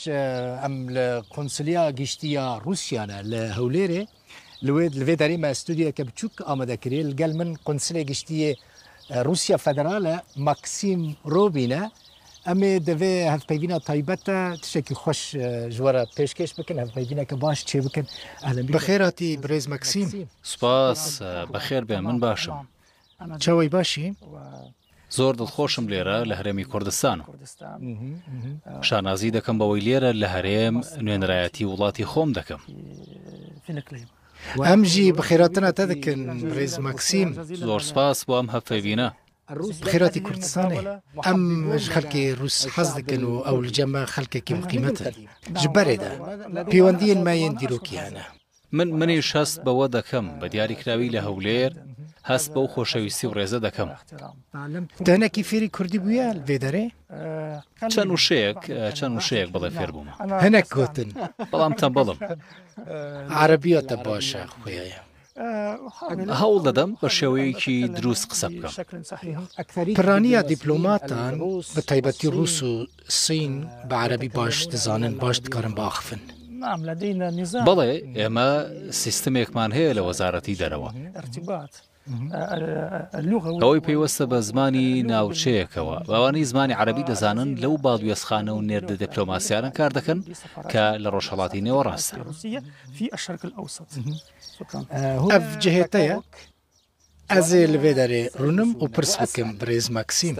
باش ام القنصليه جيشتيه روسيانا لهوليري الفيداري ما استوديو كبتشوك آماده كري القال من قنصليه جيشتيه روسيا فدراله ماكسيم روبينا امي دفي هف بيبينا طيبتا تشكي خوش جوارا بيشكش بكن هف بيبينا كباش تشي بكن اهلا بك بخيراتي بريز ماكسيم. سپاس بەخێر بێ من باشم. چاوی باشی؟ زۆر دڵخۆشم لێرە لە هەرێمی کوردستان. شانازی دەکەم بەوەی لێرە لە هەرێم نوێنەرایەتی وڵاتی خۆم دەکەم. ئەمژی بخێراتنا تدەکەن برێز ماکسیم. زۆر سپاس بۆ ئەم هەفەوینە. بخێراتی کوردستانێ ئەم خەڵکی ڕوس حەز دەکەن و ئەو لەجەمە خەڵکێکی بقیمەتە ji berêda pêwendiyên me yên dîrokî hene. منیش هەست بەوە دەکەم بە دیاریکراوی لە هەولێر هەست بەو خۆشەویستی و ڕێزە دەکەم. دهنێکی فێری کوردی بووە لێ دەرێ؟ چەند وشەیەک بەڵێ فێر بوومە. هەنێک گوتن بەڵام تەنبەڵم. عەرەبیەتە باشە خۆیایە. هەوڵ دەدەم بە شێوەیەکی دروست قسە بکەم. پڕانیە دیپلۆماتان بە تایبەتی ڕووس و سین بە عەرەبی باش دەزانن باش دکارن باخفن. بەڵێ ئێمە سیستمێکمان هەیە لە وەزارەتی دەرەوە. ئەوەی پێوەستە بە زمانی ناوچەیەکەوە ئەوانەی زمانی عەرەبی دەزانن لەو باڵوێزخانە و نێردە دیپلۆماسیانە کار دەکەن کە لە ڕۆژهەڵاتی نێوەڕاستە. ئەف جهێتەیە ئەزێ لەوێ دەرێ ڕوونم و پرس بکەم برێز ماکسیم.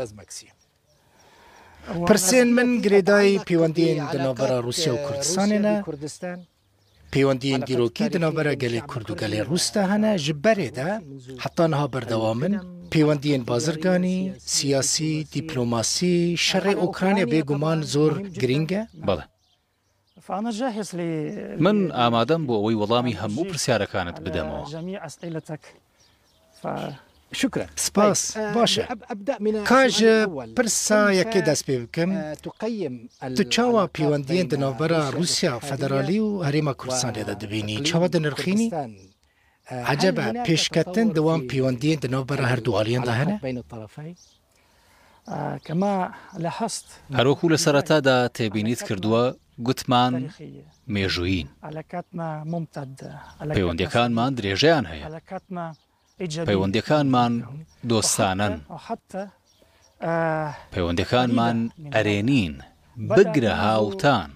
پرسێن من گرێدای پەیوەندیên di navbera Rûsya û Kurdistanê ne pêwendiyên dîrokî di navbera gelê Kurd û gelê Rûs de hene ji berê de heta niha berdewamin pêwendiyên bazirganî, siyasî, dîplomasî, şerê Ukrayna bêguman zor giring e. بەڵێ من ئامادەم بۆ ئەوەی وەڵامی هەموو پرسیارەکانت بدەمەوە. شكرا سپاس باشە کاژ پرسا یەکێ دەست پێ بکەم تو چاوا پەیوەندیên di navbera Rûsya Federalî û Herêma Kurdistanê de dibînî çawa dinirxînî hecebe pêşketin di wan pêwendiyên di navbera herdû aliyên de hene هەروەکو لە سەرەتادا تێبینیت کردووە گوتمان مێژووین پەیوەندیەکانمان درێژەیان هەیە پەیوەندیەکانمان دۆستانن پەیوەندیەکانمان ئەرێنین بگرە هاوتان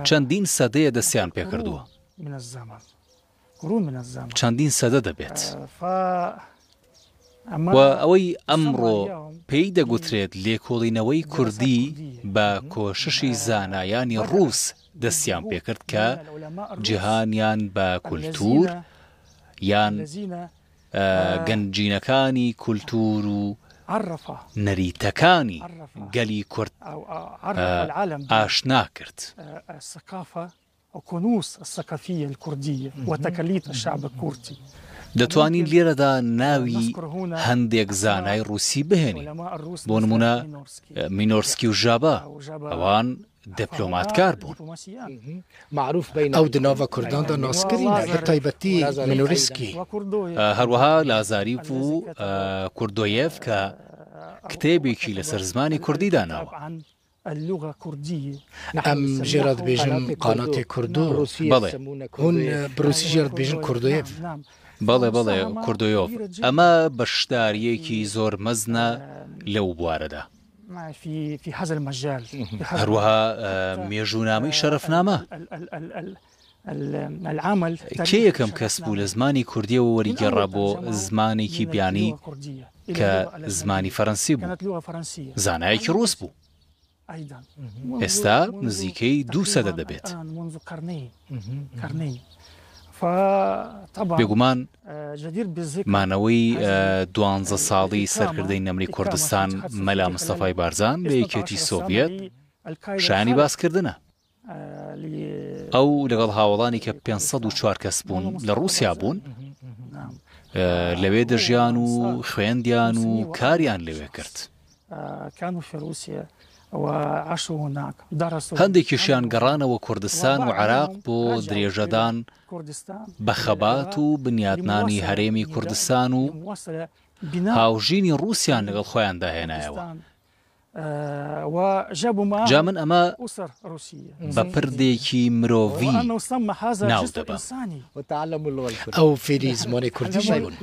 چەندین سەدەیە دەستیان پێکردووە چەندین سەدە دەبێت و ئەوەی ئەمڕۆ پێی دەگوترێت لێکۆڵینەوەی کوردی بە کۆششی زانایانی ڕووس دەستیان پێکرد کە جیهانیان بە کولتور یان گەنجینەکانی کولتور و نەریتەکانی گەلی کورد ئاشنا کرد. دەتوانین لێرەدا ناوی هەندێک زانای ڕووسی بهێنین بۆ نمونە مینۆرسکی و ژابا ئەوان دیپلۆماتکار بوون ئەو di nava Kurdan da nasکirîne bi taybetî Mînorîskî هەروەها لازاریف و کوردۆیەف کە کتێبێکی لەسەر زمانی کوردی داناوە ئەم ژێرا dibêjin qanatê Kurdo بەڵێ hûn bi Rûsî jê re dibêjin Kurdoyev بەڵێ کوردۆیۆف ئەمە بەشداریەکی زۆر مەزنە لەو بوارەدا هەروەها مێژوونامەی شەرەفنامە کێ یەکەم کەس بوو لە زمانی کوردیەوە وەریگەڕا بۆ زمانێکی بیانی کە زمانی فەڕەنسی بوو زانایەکی ڕووس بوو ئێستا نزیکەی 200 دەبێت بێگومان مانەوەی 12 ساڵی سەرکردەی نەمری کوردستان مەلا مستەفای بارزان لە یەکێتی سۆڤیەت شایانی باسکردنە ئەو لەگەڵ هاوڵانی کە 504 کەس بوون لە ڕووسیا بوون لەوێ دەژیان و خوێندیان و کاریان لەوێ کرد هەندێکیشیان گەڕانەوە کوردستان و عێراق بۆ درێژەدان بە خەبات و بنیاتنانی هەرێمی کوردستان و هاوژینی ڕووسیان لەگەڵ خۆیان داهێنایەوە جا من ئەمە بە پردێکی مرۆڤی ناو دەبە. ئەو فێری زمانی کوردیش بوون.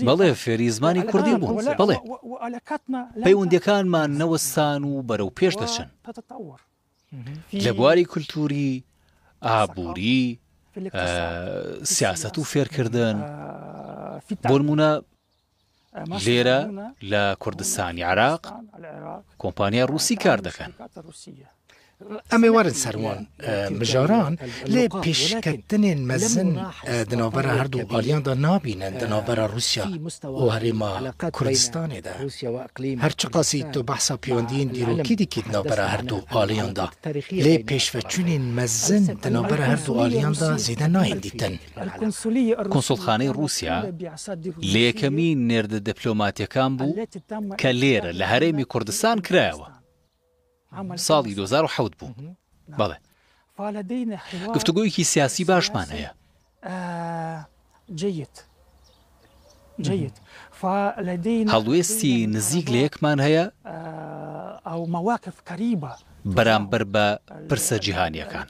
بەڵێ فێری زمانی کوردی بوون. بڵێ پەیوەندیەکانمان نەوەستان و بەرەو پێش دەچن لە بواری کولتوری، ئابووری، سیاست و فێرکردن. بۆ نمونە لێرە لە کوردستانی عێراق کۆمپانیا ڕووسی کار دەکەن. ئەمێ وەرن سەروان مژاران لێ پێشکەوتنên mezin di navbera her du aliyan da nabînin di navbera Rûsya û herêma Kurdistanê de. Her çi qasî tu behsa peywendiyên dîrokî dikî di navbera her du aliyan da. Lê pêşveçûnên mezin di navbera her du aliyan da zêde nayên dîtin. کۆنسڵخانەی رووسیا لە یەکەمین نێردە دیپلۆماتیەکان بوو کە لێرە لە هەرێمی کوردستان کرایەوە. ساڵی 2007 بوو. بەڵێ گفتوگۆیەکی سیاسی باشمان هەیە. هەڵوێستی نزیک لە یەکمان هەیە بەرامبەر بە پرسە جیهانیەکان.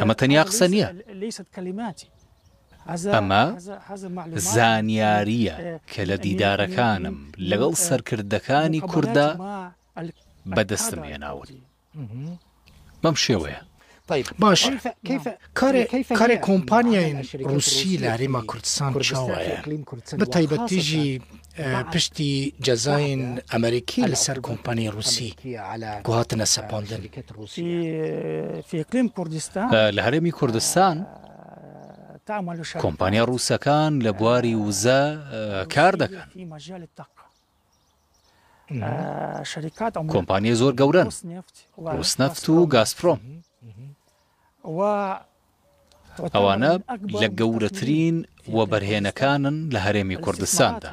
ئەمە تەنیا قسە نییە، ئەمە زانیاریە کە لە دیدارەکانم لەگەڵ سەرکردەکانی کووردا بەدەستم هێناون. بەم شێوەیە. باش کارێ کۆمپانیایên رووسی لە هەرێما کوردستان چاوایە بە تایبەتیژی پشتی جەزایên ئەمریکی لەسەر کۆمپانیای رووسی گوهاتنە سەپاندن. لە هەرێمی کوردستان کۆمپانیا ڕووسەکان لە بواری وزە کار دەکەن. کۆمپانیای زۆر گەورەن، ڕوسنەفت و گازپرۆم. ئەوانە لە گەورەترین وەبەرهێنەکانن لە هەرێمی کوردستاندا.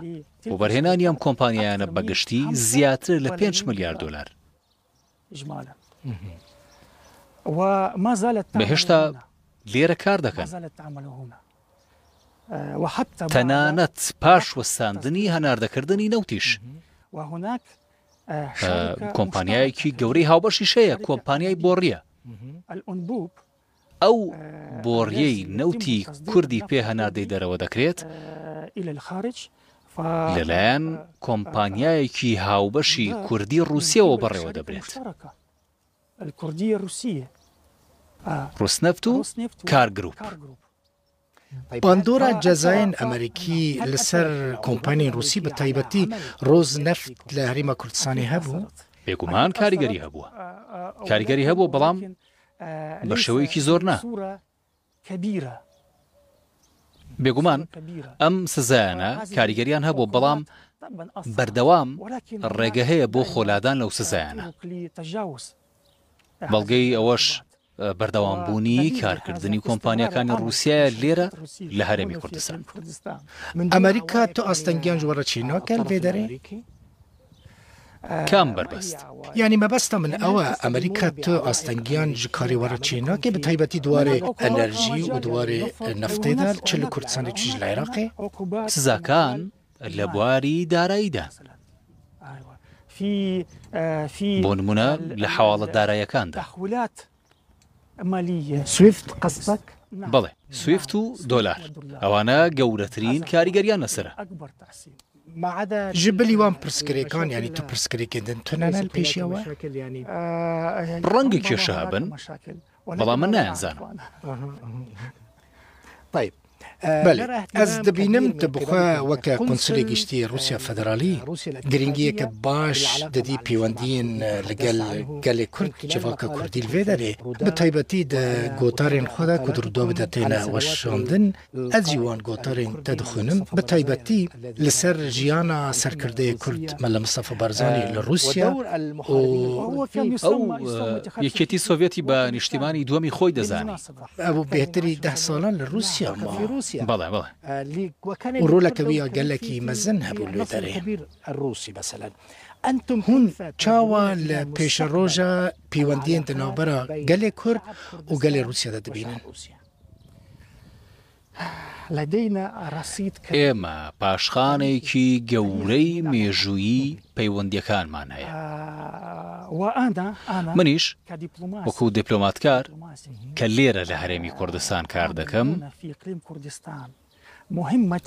وەبەرهێنانی ئەم کۆمپانیایانە بەگشتی زیاتر لە 5 ملیار دۆلار. بەهێشتا لێرە کار دەکەن. تەنانەت پاش وەستاندنی هەناردەکردنی نەوتیش. کۆمپانیایەکی گەورەی هاوبەشی شەیە، کۆمپانیای بۆڕیە. ئەو بۆڕیەی نەوتی کوردی پێ هەناردەی دەرەوە دەکرێت لەلایەن کۆمپانیایەکی هاوبەشی کوردی ڕووسیەوە بەڕێوە دەبرێت. ڕوسنەفت و کارگروپ. باندۆرە جەزایên ئەمریکی لەسەر کۆمپانیای رووسی بە تایبەتی ڕۆز نەفت لە هەرێما کوردستانی هەبوو. بێگومان کاریگەری هەبووە. کاریگەری هەبوو، بەڵام بە شێوەیەکی زۆر نا. بێگومان ئەم سزایانە کاریگەریان هەبوو، بەڵام بەردەوام ڕێگە هەیە بۆ خۆلادان لەو سزایانە. بەڵگەی ئەوەش بەردەوامبوونی کارکردنی کۆمپانیەکانی رووسیا لێرە لە هەرێمی کوردستان. ئەمریکا تۆ ئاستەنگیان ژوەرە چینۆکەل بێ دەرێ؟ کام بربەست؟ یعنی مەبەستە من ئەوە ئەمریکا تۆ ئاستەنگیان ji karê were çênakê bi taybetî duwarê enerjî û duwarê neftê de çi li Kurdistanê çi ji li Iraqê? سزاکان لە بواری داراییدا. بۆ نمونە لە حواڵە داراییەکاندا. سویفت قەستەک؟ بەڵێ، سویفت و دۆلار ئەوانە گەورەترین کاریگەریان لەسرە. ji bilî wan pirsgirêkan yanî tu pirsgirêkên tunenel pêşiyawe? ڕەنگە کێشە هەبن، بەڵام من نایانزانم. Ez dibînim tu bixwe weke konsilê giştî Rûsya Federalî giringiyeke baş didî pêwendiyên li gel gelê Kurd civaka Kurdî li vê derê bi taybetî di gotarên xwe de ku di rûdawê de têne weşandin ez jî wan gotarên te dixwînim bi taybetî li ser jiyana serkirdeyê Kurd Mele Mustafa Barzanî li Rûsya û ئەو یەکێتی سۆڤێتی بە نیشتیمانی دووەمی خۆی دەزانی. ew bêhtirî 10 salan li Rûsya ma. بەڵێ بەڵێ. و ڕۆلەکە ویە گەلێکی مەزن هەبوو لێ دەرێ. هون چاوە لە پێشە ڕۆژە پەیوەندیên di navbera gelê Kurd û gelê Rûsya de dibînin. ئێمە پاشخانێکی گەورەی مێژوویی پەیوەندیەکانمان هەیە. منیش وەکو دیپلۆماتکار کە لێرە لە هەرێمی کوردستان کار دەکەم،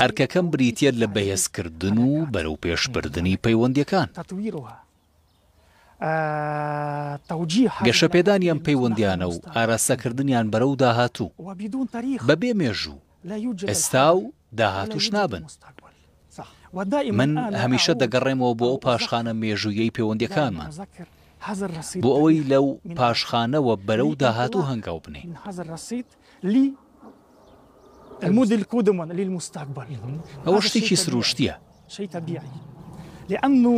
ئەرکەکەم بریتیە لە بەهێزکردن و بەرەو پێشبردننی پەیوەندیەکان. گەشەپێدانیان پەیوەندیانە و ئاراستەکردنیان بەرەو داهاتوو بەبێ مێژوو ئێستا و داهاتوش نابن. من هەمیشە دەگەڕێمەوە بۆ ئەو پاشخانە مێژوویەی پەیوەندیەکانمان بۆ ئەوەی لەو پاشخانەوە بەرەو داهاتوو هەنگاو بنین. ئەوە شتێکی سروشتیە،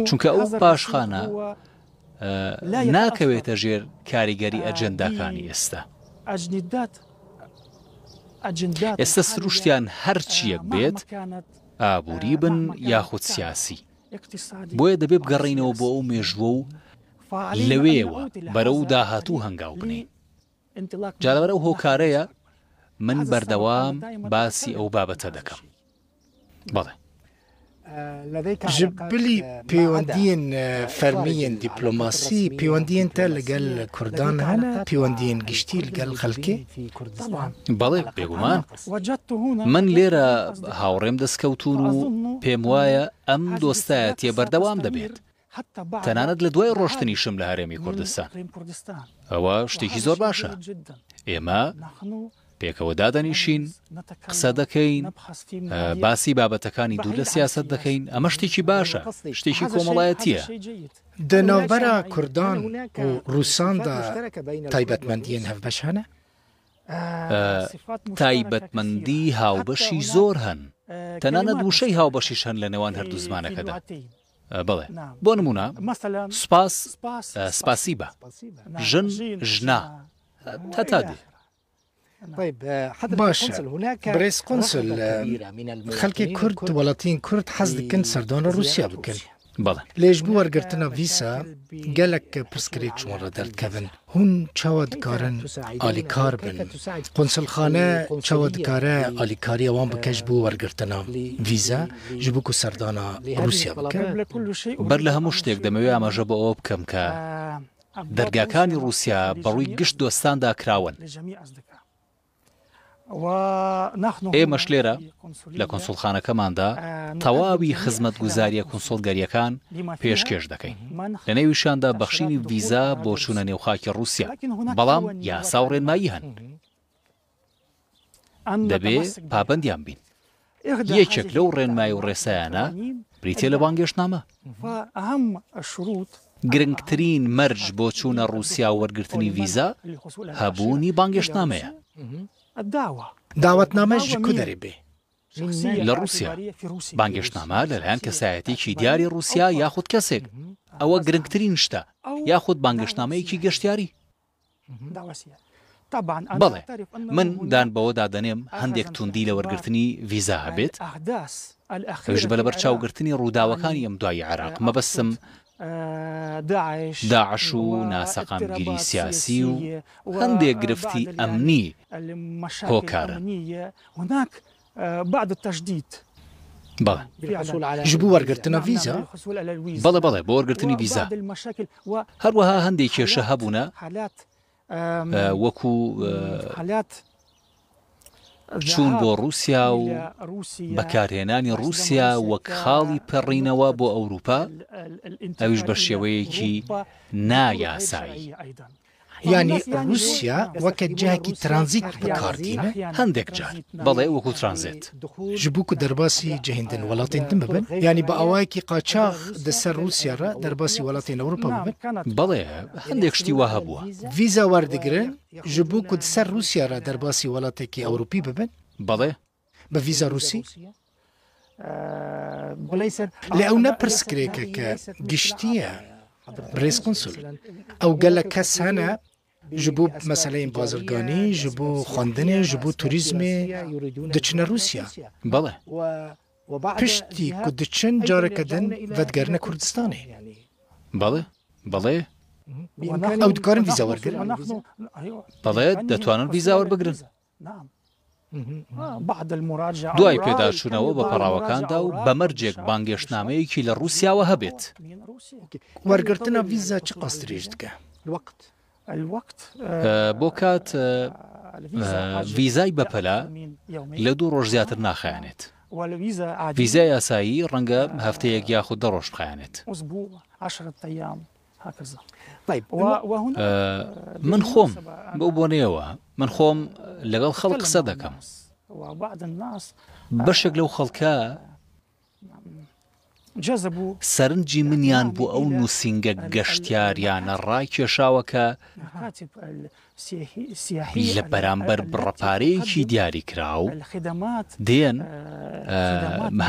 چونکە ئەو پاشخانە ناکەوێتە ژێر کاریگەری ئەجەنداکانی ئێستا. ئێستا سروشتیان هەرچیەک بێت، ئابووری بن یاخود سیاسی، بۆیە دەبێ بگەڕینەوە بۆ ئەو مێژووە و لەوێوە بەرەو داهاتوو هەنگاو بنین. جالەوەرە ئەو هۆکارەیە من بەردەوام باسی ئەو بابەتە دەکەم. بەڵێ ji bilî pêwendiyên fermiyên dîplomasî pêwendiyên te li gel Kurdan hene pêwendiyên giştî li gel xelkê? بەڵێ بێگومان من لێرە هاوڕێم دەستکەوتون و پێم وایە ئەم دۆستایەتیە بەردەوام دەبێت، تەنانەت لە دوای ڕۆشتنیشم لە هەرێمی کوردستان. ئەوە شتێکی زۆر باشە. ئێمە پێکەوە دادەنیشین، قسە دەکەین، باسی بابەتەکانی دوور لە سیاست دەکەین. ئەمە شتێکی باشە، شتێکی کۆمەڵایەتیە. Di navbera Kurdan û Rûsan de taybetmendiyên hevbeş hene? تایبەتمەندی هاوبەشی زۆر هەن، تەنانەت وشەی هاوبەشیش هەن لە نێوان هەردوو زمانەکەدا. بەڵێ بۆ نمونە سوپاس، سپاسیبە، ژن، ژنا، هەتا دێ. باشە برێز قونسل خەڵکی کورد وڵاتین کورد حەز dikin serdana Rûsya bikin. Lê ji bo wergirtina vîsa gelek pirsgirêk ji wan re derdkevin. Hûn çawa dikarin alîkar bin? Qunsilxane çawa dikare alîkariya wan bike ji bo wergirtina vîza ji bo ku serdana Rûsya bike? بەر لە هەموو شتێک دەمەوێت ئاماژە بە ئەوە بکەم کە دەرگاکانی رووسیا بەڕووی گشت دۆستاندا کراون. ئێمەش لێرە لە کۆنسوڵخانەکەماندا تەواوی خزمەتگوزاریە کۆنسۆڵگەریەکان پێشکێش دەکەین. لە نێویشاندا بەخشینی ڤیزا بۆ چوونە نێوخاکی رووسیا، بەڵام یاسا و ڕێنمایی هەن. دەبێ پابەندیان بین. یەکێک لەو ڕێنمایی و ڕێسایانە بریتێ لە بانگێشتنامە. گرنگترین مەرج بۆ چوونە رووسیا و وەرگرتنی ڤیزا هەبوونی بانگێشتنامەیە. داوەتنامەش ji ku derê bê؟ لە رووسیا بانگێشتنامە لەلایەن کەسایەتێکی دیاری رووسیا یاخود کەسێک، ئەوە گرنگترین شتە، یاخود بانگێشتنامەیەکی گەشتیاری. بەڵێ من دان بەوە دادەنێم هەندێک توندی لە وەرگرتنی ڤیزا هەبێت، ئەوش بە لەبەر چاوگرتنی ڕووداوەکانی ئەم دوای عێراق مەبەستم داعش و ناسەقامگیری سیاسی و هەندێک گرفتی ئەمنی هۆکارە. ji bo wergirtina vîza؟ بەڵێ بەڵێ بۆ وەرگرتنی ڤیزا. هەروەها هەندێک کێشە هەبوونە وەکو چوون بۆ رووسیا و بەکارهێنانی رووسیا وەک خاڵی پەڕینەوە بۆ ئەوروپا، ئەویش بە شێوەیەکی نایاسایی. یعنی رووسیا وەکە جاکی ترانزیت بکاردینە هەندێک جار. بەڵێ وەکو ترانزیت ji bo ku derbasî cihêndin welatên din bibin، yanî bi awayekî qaçax di ser Rûsya re derbasî welatên Ewropa bibin. بەڵێ هەندێک شتی وا هەبووە. Vîza werdigirin ji bo ku di ser Rûsya re derbasî welatekî Ewropî bibin؟ بەڵێ bi vîza Rûsî؟ lê ew ne pirsgirêkeke giştiye birêz qunsul. Ew gelek kes hene ji bo meseleyên bazirganî, ji bo xwendinê, ji bo turîzmê diçine Rûsya. بەڵێ Piştî ku diçin careke din vedgerine Kurdistanê. بەڵێ بەڵێ Ew dikarin vîza wergirin؟ بەڵێ دەتوانن ڤیزا وەربگرن. دوای پێداچوونەوە بە پەڕاوەکاندا و بەمەرجێک بانگێشتنامەیەکی لە رووسیاوە هەبێت. وەرگرتنە ڤیزا چ قەستریش دکە؟ بۆ کات ڤیزای بەپەلا لە 2 ڕۆژ زیاتر ناخایەنێت. ڤیزای یاسایی ڕەنگە هەفتەیەک یاخود 10 ڕۆژ بخایەنێت. من خۆم بەو بۆنەیەوە من خۆم لەگەڵ خەڵک قسە دەکەم. بەشێک لەو خەڵکە سەرنجی منیان بۆ ئەو نووسینگە گەشتیاریانە ڕاکێشاوە کە لە بەرامبەر بڕەپارەیەکی دیاریکراو دێن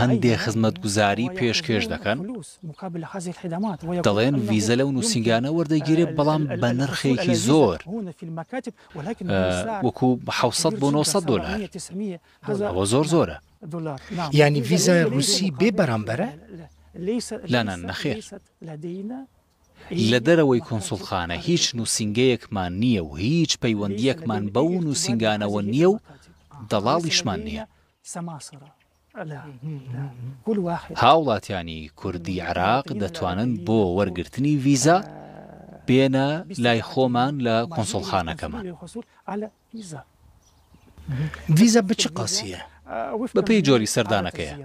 هەندێک خزمەتگوزاری پێشکەش دەکەن، دەڵێن ڤیزە لەو نووسینگانە وەردەگیرێت بەڵام بە نرخێکی زۆر وەکو 700 بۆ 900 دۆلار. ئەوە زۆرە. یعنی ڤیزای رووسی بێ بەرامبەرە؟ لانا نەخێر. لە دەرەوەی کۆنسوڵخانە هیچ نووسینگەیەکمان نییە و هیچ پەیوەندیەکمان بەو نووسینگانەوە نییە و دەڵاڵیشمان نییە. هاوڵاتیانی کوردی عێراق دەتوانن بۆ وەرگرتنی ڤیزا بێنە لای خۆمان لە کۆنسوڵخانەکەمان. ڤیزا بچ قاسیە؟ بەپێی جۆری سەردانەکەیە.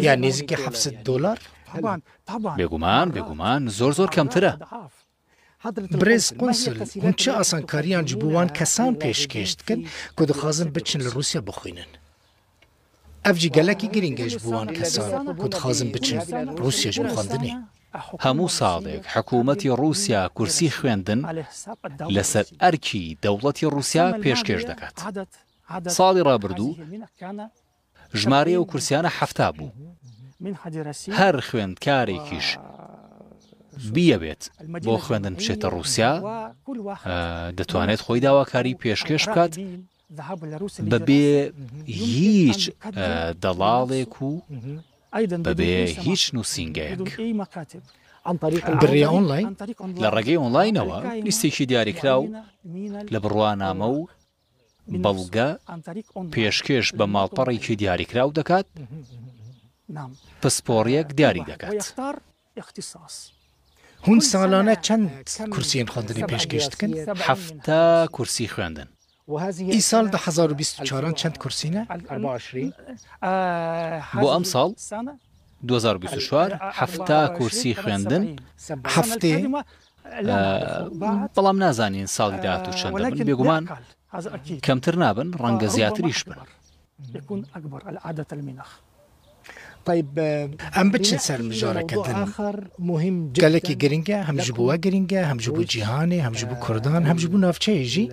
یان نزیکە 700 دۆلار؟ بێگومان زۆر کەمترە. برێز قونسل هون چه ئاسانکاریان ji bo wan kesan pêşkêş dikin ku dixwazin biçin li Rûsya bixwînin. Ev jî gelekî giring e ji bo wan kesan ku dixwazin biçin Rûsya ji bo xwendinê. هەموو ساڵێک حکوومەتی رووسیا کورسی خوێندن لەسەر ئەرکی دەوڵەتی رووسیا پێشکەش دەکات. ساڵی ڕابردوو ژمارەی ئەو کورسیانە 7 بوو. هەر خوێندکارێکیش بیەبێت بۆ خوێندن بچێتە رووسیا دەتوانێت خۆی داواکاری پێشکەش بکات بەبێ هیچ دەڵاڵێک و بەبێ هیچ نووسینگەیەک. بڕیە ئۆنلاین؟ لە ڕێگەی ئۆنلاینەوە لیستێکی دیاریکراو لە بڕوانامە و بەڵگە پێشکەش بە ماڵپەڕێکی دیاریکراو دەکات، پسپۆڕیەک دیاری دەکات. هون ساڵانە چەند کورسیên خوێندنی پێشکەش dikin؟ 7 کورسی خوێندن. ئیساڵ 2024 چەند کورسینە؟ بۆ ئەم ساڵ 2024 7 کورسی خوێندن. هەفتێ؟ بەڵام نازانین ساڵی داهاتوو چەندە بن، بێگومان کەمتر نابن، ڕەنگە زیاتریش بن. ئەم بچن سەر مژارەکەدن gelekî giring e hem ji bo we giring e hem ji bo cîhanê hem ji bo Kurdan hem ji bo navçeyê jî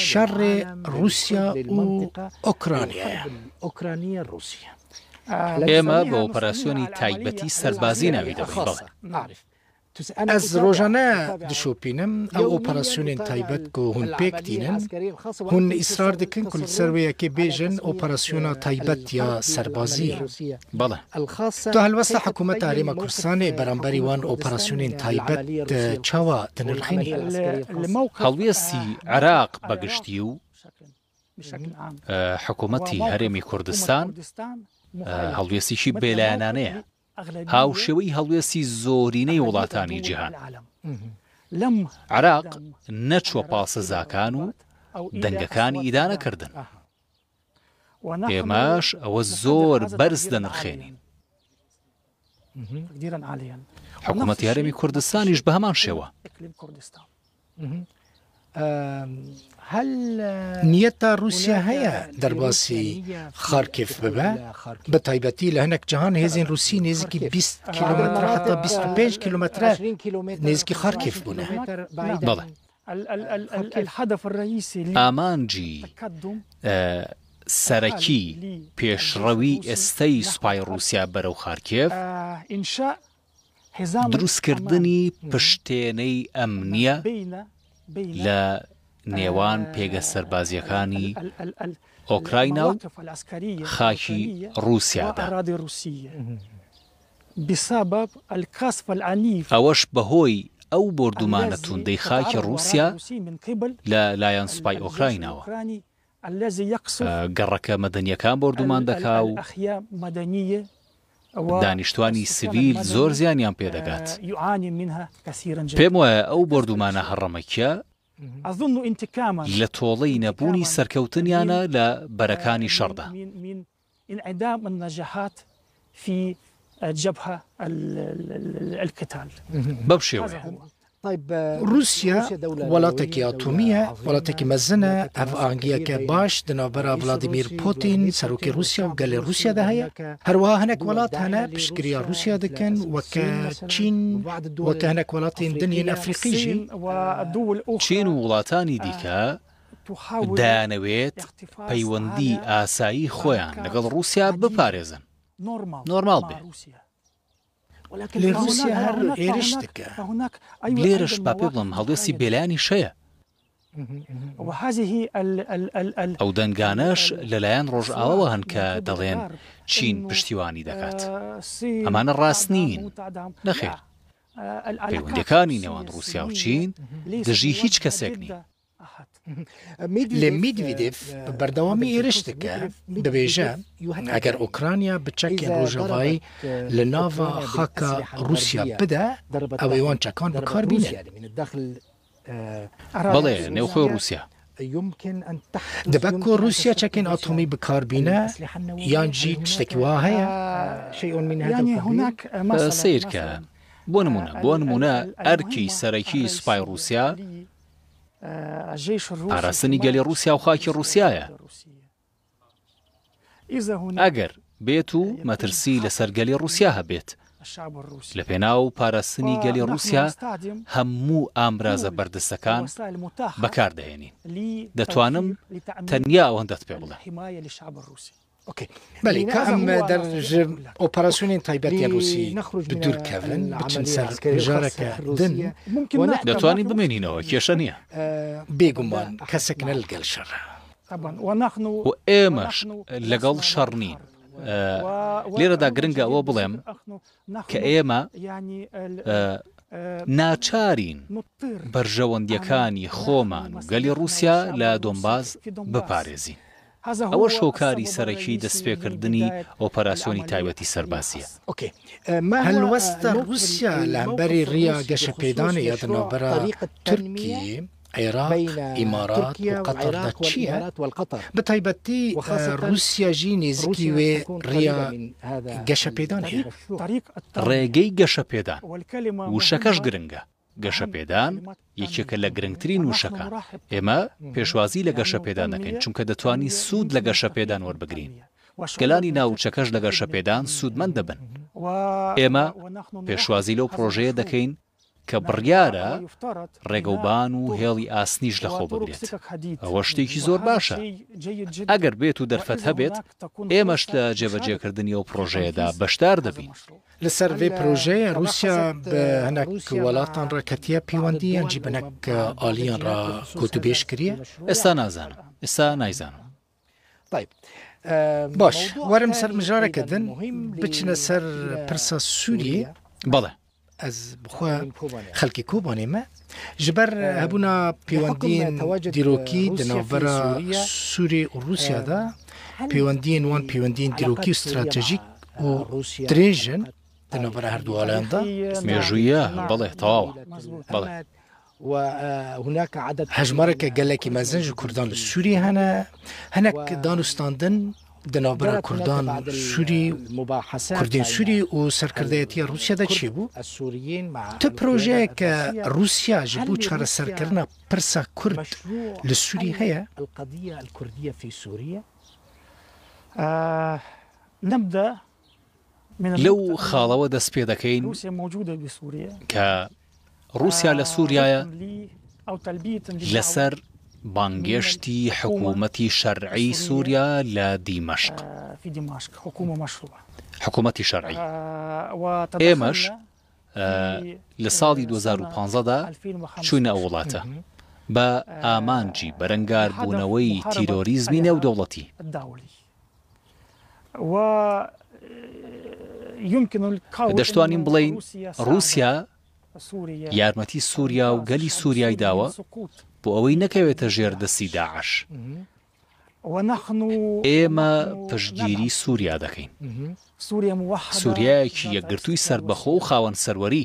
şerrê Rûsya û Ukraynayê. ئێمە بە ئۆپەراسیۆنی تایبەتی سەربازی ناوی دەبین. Ez rojane dişopînim ew operasyonên taybet ku hûn pêk dînin hûn îsrar dikin ku li ser wê yekê bêjin operasyona taybet ya serbazî. بەڵێ Tu helwesta hikûmeta Herêma Kurdistanê beramberî wan operasyonên taybet çawa dinirxînî? هەڵوێستی عێراق بەگشتی و حکوومەتی هەرێمی کوردستان هەڵوێستیشی بێلایەنانەیە، هاوشێوەی هەڵوێستی زۆرینەی وڵاتانی جیهان. عێراق نەچوە پاسەزاکان و دەنگەکانی ئیدانەکردن. ئێمەش ئەوە زۆر بەرز دەنرخێنین. حکوومەتی هەرێمی کوردستانیش بە هەمان شێوە. نیەتا رووسیا هەیە دەرباسی خارکێف ببە بە تایبەتی لە هەنێک جیهان هێزین رووسی نێزیکی 20 کیلومتر حتا 25 کیلومترە نێزیکی خارکێف بوونە. بەڵێ ئامانجی سەرەکی پێشڕەوی ئێستەی سوپای رووسیا بەرەو خارکێف دروستکردنی پشتێنەی ئەمنیە لە نێوان پێگە سەربازیەکانی ئۆکراینا و خاکی رووسیادا. ئەوەش بەهۆی ئەو بردومانە توندەی خاکی رووسیا لە لایەن سوپای ئۆکرایناوە. گەڕەکە مەدەنیەکان بردومان دەکا و دانیشتوانی سڤیل زۆر زیانیان پێدەگات. پێم وایە ئەو بردومانە هەڕەمەکیە لە تۆڵەی نەبوونی سەرکەوتنیانە لە بەرەکانی شەڕدا. بەو شێوەیە رووسیا وڵاتێکی ئاتۆمیە، وڵاتێکی مەزنە، ئەڤ ئاگیەکە باش دنابەرە ڤڵادیمیر پۆتین سەرۆکی رووسیا و گەلێ رووسیادا هەیە. هەروەها هەنێک وڵات هەنە پشتگیریە رووسیا دەکەن وەکە چین، وەکە هەنێک وڵاتین دنیین ئەفریقیژی. چین و وڵاتانی دیکە دایانەوێت پەیوەندی ئاسایی خۆیان لەگەڵ رووسیا بپارێزن. نۆرماڵ بێ. لێ رووسیا هەر ئێرش دکە. لێرش با پێ بڵم هەڵوێستی بێلایانی شەیە. ئەو دەنگانەش لەلایەن ڕۆژئاوەوە هەن کە دەڵێن چین پشتیوانی دەکات. ئەمانە ڕاست نین. نەخێر. پەیوەندیەکانی نێوان رووسیا و چین دژی هیچ کەسێک نین. لێ میدڤیدێف بەردەوامی ئێرش دکە دەبێژە ئەگەر ئۆکرانیا بچەکێن ڕۆژەوایی لە ناوە خاکە رووسیا بدە ئەوەی وان چەکان بەکاربینێن. بەڵێ نێوخۆی رووسیا دەبێت کۆ رووسیا چەکێن ئاتۆمی بکاربینە یانجی شتێکی وا هەیە سیرکە. بۆ نمونە ئەرکی سەرەکی سوپای رووسیا پاراستنی گەلی رووسیا و خاکی رووسایە. ئەگەر بێت و مەترسی لەسەر گەلی رووسیا هەبێت لە پێناو پاراستنی گەلی رووسیا هەموو ئامرازە بەردەستەکان بەکاردەهێنین. دەتوانم تەنیا ئەوەندەت پێ بڵێ. بەڵێ کە ئەم دەرژ ئۆپەراسیۆنین تایبەتی رووسی بدوورکەون بچن سەر ژارەکە دن دەتوانین بمێنینەوە، کێشە نییە. بێگومان کەسێکنە لەگەڵ شەڕە و ئێمەش لەگەڵ شەڕ نین. لێرەدا گرنگە ئەوە بڵێم کە ئێمە ناچارین بەرژەوەندیەکانی خۆمان و گەلی رووسیا لە دۆنباس بپارێزین. ئەوە شۆکاری سەرەکی دەستپێکردنی ئۆپەراسیۆنی تایبەتی سەرباسیە. هەلوەستە رووسیا لە هەمبەری ڕیا گەشە پێدانە یا دەناوبەرە تورکی، عێراق، ئیمارات و قەتەردا چییە؟ بەتایبەتی رووسیاژی نێزیکی وێ ڕیا گەشە پێدان هەیە. ڕێگەی گەشە پێدان وشەکەش گرنگە. گەشە پێدان یەکێکە لە گرنگترین وشەکان. ئێمە پێشوازی لە گەشە پێدان دەکەین چونکە دەتوانی سوود لە گەشە پێدان وەربگرین. گەلانی ناوچەکەش لە گەشە پێدان سوودمەند دەبن. ئێمە پێشوازی لەو پرۆژەیە دەکەین کە بڕیارە ڕێگەوبان و هێڵی ئاسنیش لەخۆ بگرێت. ئەوە شتێکی زۆر باشە. ئەگەر بێت و دەرفەت هەبێت ئێمەش لە جێبەجێکردنی ئەو پرۆژەیەدا بەشدار دەبین. لەسەر vê projeyê Rusya bi hinek welatan re ketiye pêwendî yan jî bi hinek aliyan re gotûbêj kiriye? ئێستا نازانم. ئێستا نایزانم. باش werim ser mijareke din biçine ser pirsa Sûriyê. بەڵێ ez bixwe xelkê Kobanê me ji ber hebûna pêwendiyên dîrokî di navbera Sûrê û Rusyada pêwendiyên wan pêwendiyên dîrokî û stratejîk û dirêj in di navbera her du alayan da. مێژوویە بەڵێ تەواوە. بەڵێ hejmareke gelekî mezin ji Kurdan li Sûriyê hene hinek danûstandin di navbera Kurdan Sûrî Kurdên Sûrî û serkirdeyetiya Rusyada çêbû? Tu projeyeke Rusya ji bo çareserkirina pirsa Kurd li Sûrî heye? لەو خاڵەوە دەست پێ دەکەین کە رووسیا لە سووریایە لەسەر بانگێشتی حکوومەتی شەرعی سووریا لە دیمەشق. حکوومەتی شەرعی ئێمەش لە ساڵی 2015دا چوونە ئەو وڵاتە بە ئامانجی بەرەنگار بوونەوەی تیرۆریزمی نێودەوڵەتی. دەشتوانین بڵێین رووسیا یارمەتی سووریا و گەلی سووریای داوە بۆ ئەوەی نەکەوێتە ژێر دەستی داعش. ئێمە پشتگیری سووریا دەکەین. سووریایەکی یەکگرتووی سەربەخۆ و خاوەن سەروەری،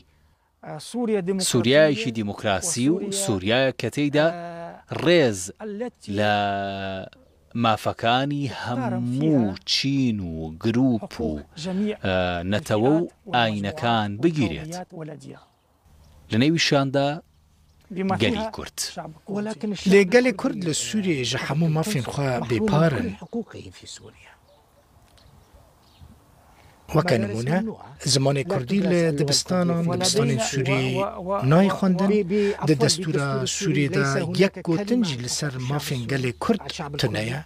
سووریایەکی دیموکراسی و سووریایە کە تێیدا ڕێز لە مافەکانی هەموو چین و گروپ و نەتەوە و ئاینەکان بگیرێت. لە نێویشاندا گەلی کورد. لێگەلێ کورد لە سووریە ژە هەموو مافین خوا بێپارن. وەکە نمونە زمانی کوردی لە دبستانین سووری نای خوێندن دە دەستورە سووریەدا یەک گوتنجی لەسەر مافین گەلێ کورد تنەیە.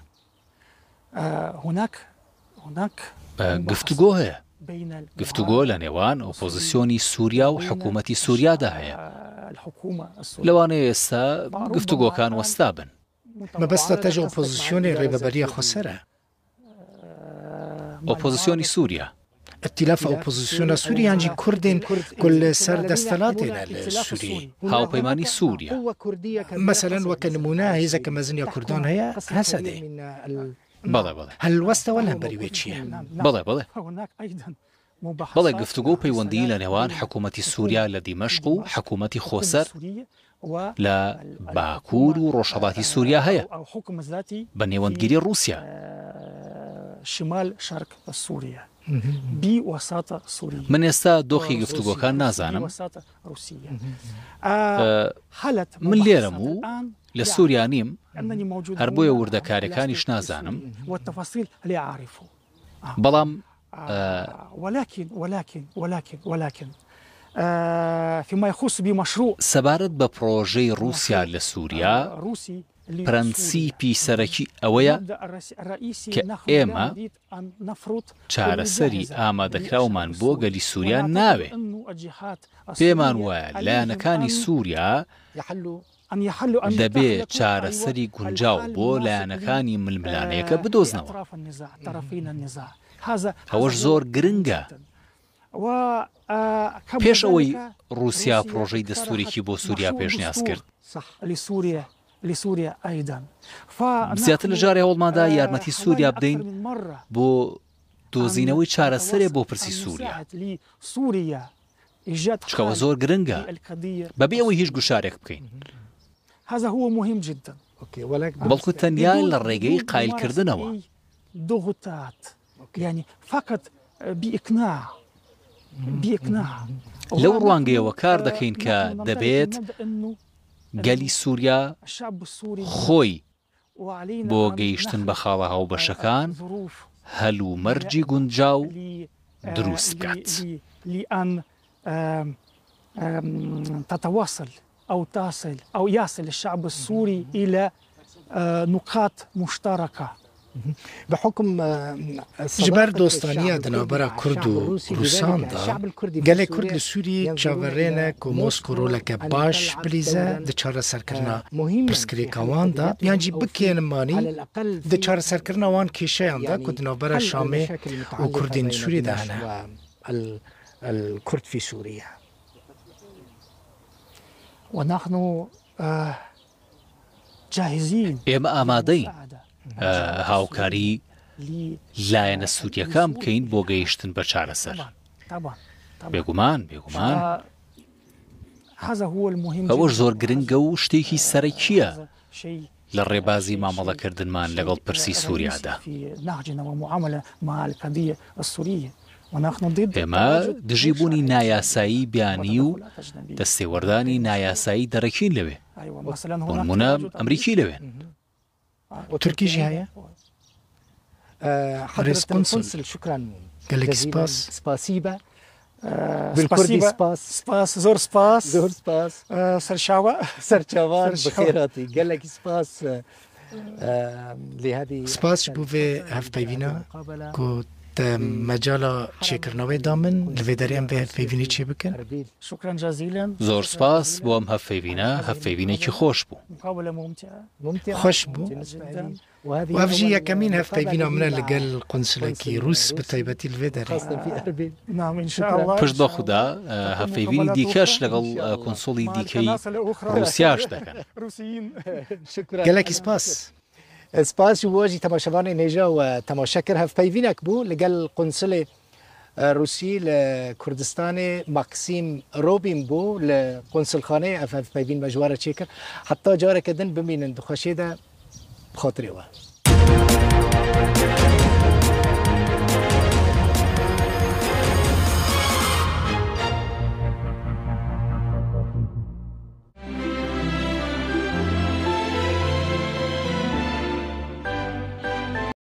گفتوگۆ هەیە، گفتوگۆ لە نێوان ئۆپۆزیسیۆنی سووریا و حکوومەتی سووریادا هەیە. لەوانەیە ئێستا گفتوگۆکان وەستا بن. مەبەستە تەژە ئۆپۆزیسیۆنی ڕێبەبەریە خۆسەرە. ئۆپۆزیسیۆنی سووریا ئەتیلاف ئۆپۆزیسیۆنە سووریانجی کوردین گل سەر دەستەڵاتێنە لە سووری هاوپەیمانی سووریا. مەسەلەن وەکە نمونە هێزەکە مەزنیا کوردان هەیە هەسەدێ. بەڵێ بەڵێ هەلوەستەوە لە بەریوێ چییە؟ بەڵێ بەڵێ بەڵێ گفتوگۆ پەیوەندی لە نێوان حکوومەتی سووریا لە دیمەشق و حکوومەتی خۆسەر لە باکوور و ڕۆژهەڵاتی سووریا هەیە بە نێوەندگیری رووسیا. من ئێستا دۆخی گفتوگۆکان نازانم. من لێرەم و لە سووریا نیم، هەر بۆیە وردەکاریەکانیش نازانم. بەڵام سەبارەت بە پرۆژەی رووسیا لە سووریا، پرەنسیپی سەرەکی ئەوەیە کە ئێمە چارەسەری ئامادەکراومان بۆ گەلی سووریا ناوێ. پێمان وایە لایەنەکانی سووریا دەبێت چارەسەری گونجاو بۆ لایەنەکانی ململانەیەکە بدۆزنەوە. ئەوەش زۆر گرنگە. پێش ئەوەی رووسیا پرۆژەی دەستوورێکی بۆ سووریا پێشنیاز کرد، زیاتر لە جارێ هەوڵماندا یارمەتی سووریا بدەین بۆ دۆزینەوەی چارەسەرێ بۆ پرسی سووریا، چکەوە زۆر گرنگە بەبێ ئەوەی هیچ گوشارێک بکەین. بەڵکو تەنیا لە ڕێگەی قایلکردنەوە. لەو ڕوانگەیەوە کار دەکەین کە دەبێت گەلی سووریا خۆی بۆ گەیشتن بە خاڵە هاوبەشەکان هەلومەرجی گونجاو دروست بکات. تصل أو يصل الشعب السوري إلى نقاط مشتركة بحكم جبر دوستانیە دنابەرە کورد و رووساندا گەلێک کورد لە سووری چاوەڕێنە و مۆسکۆرۆلەکە باش بلیزە دە چارەسەرکردنا پرسکرێکاواندا یانجی بکێنمانی دە چارەسەرکردنەوان کێشەیاندا کو دنابەرە شامێ و کوردین سووریدا هەنە الكرد في سوريا. ونحن جاهزين. ئێمە ئامادەین هاوکاری لایەنە سووریەکان بکەین بۆ گەیشتن بە چارەسەر. بێگومان ئەوەش زۆر گرنگە و شتێکی سەرەکیە لە ڕێبازی مامەڵەکردنمان لەگەڵ پرسی سووریادا. ئێمە دژیبوونی نایاسایی بیانی و دەستێوەردانی نایاسایی دەرەکین لەوێ. نمونە ئەمریکی لەوێن. تورکیژی هەیە؟ ڕێز قونسل شكرا گەلێک سپاس. سپاسیبە بالكردي سپاس زۆر سپاس زۆر سپاس سەرچاوان بخێراتی گەلێک سپاس لهذه سپاس بۆ vê hevpeyvîna ku te mecala çêkirnavê damin li vê derê em vê hevpeyvînî çê bikin. شكرا جزيلا. زۆر سپاس بۆ ئەم هەفپەیوینە، هەفپەیوینێکی خۆش بوو. مقابلة ممتعة. خۆش بوو. وەڤژی یەکەمین هەفپەیڤینە منە لەگەل قونسلێکی رووس بە تایبەتی لێ دەرێ. نعم إن شاء الله. پشت بە خوددا هەفپەیوینی دیکەش لەگەڵ کۆنسۆڵی دیکەی رووسیاش دەکەن. گەلێکی سپاس. سپاس واجی تماشاوان نیجا و تماشاکر هف پیوینک بو لگل قنصل روسی لکردستان ماکسیم روبین بو لقنصل خانه اف پیوین مجواره چیکر حتی جاره کدن بمینن دخوشیده بخاطری و